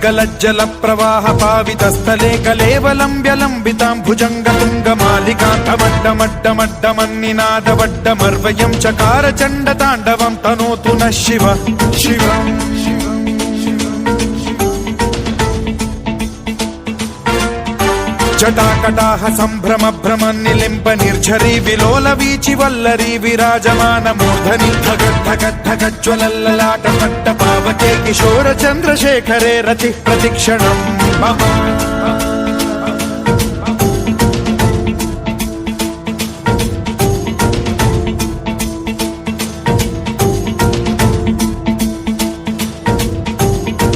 गद्गलज्जल प्रवाह पावितस्थले कलेवलम्ब्य लम्बितां भुजङ्गतुङ्गमालिकान्तमड्डमड्डमड्डमन्निनादवड्डमर्वयं चकार चण्डताण्डवं तनोतु नः शिव शिवम् जटाकटाह सम्भ्रम भ्रम निलिम्ब निर्झरी विलोल वीचि वल्लरी विराजमान मूर्धनि धगद्धगद्धगज्ज्वलल्ललाट पट्ट पावके किशोर चन्द्रशेखरे रतिः प्रतिक्षणम् मम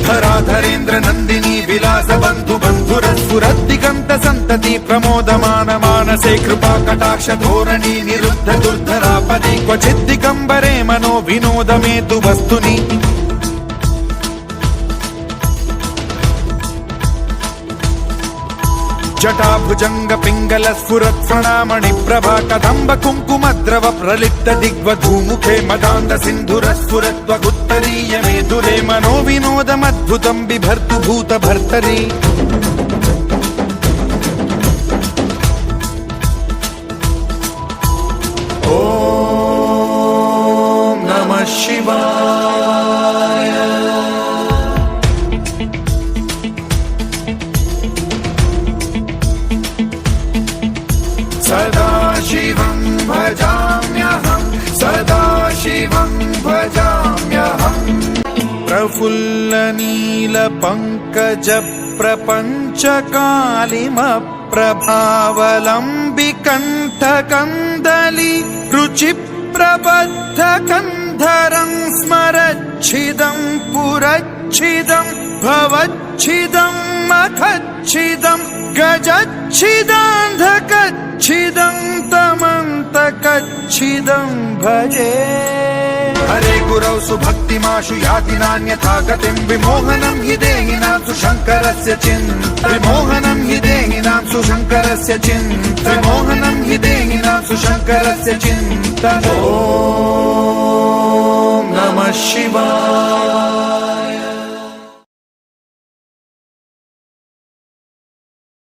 धराधरेन्द्र नन्दिनी विलास बन्धु बन्धुरस्फुरद्दिगन्त सन्तति प्रमोदमान मानसे कृपा कटाक्ष धोरणी निरुद्ध दुर्धरापदि क्वचिद्दिगम्बरे मनो विनोदमेतु वस्तुनि जटाभुजंग पिंगल स्फुरत् प्रणामणि प्रभा कदम्ब कुङ्कुमद्रव प्रलिप्त दिग्वधूमुखे मदान्ध सिन्धुर स्फुरत्वगुत्तरीय मेधुरे मनो विनोदमद्भुतं बिभर्तु भूत भर्तरि ॐ नमः शिवाय सदा शिवं भजाम्यहं सदा शिवं भजाम्यहम् प्रफुल्लनीलपङ्कज प्रपञ्चकालिमप्रभावलम्बिकण्ठकन्दली रुचिप्रबद्धकन्धरं स्मरच्छिदं पुरच्छिदं भवच्छिदं मखच्छिदं गजच्छिदान्धकच्छिदं तमन्तकच्छिदं भजे हरे गुरौ सुभक्तिमाशु याति नान्यथा गतिं विमोहनं हि देहिनां सुशङ्करस्य चिन्त विमोहनं हि देहिनां सुशङ्करस्य चिन्त विमोहनं हि देहिनां सुशङ्करस्य चिन्त ॐ नमः शिवाय।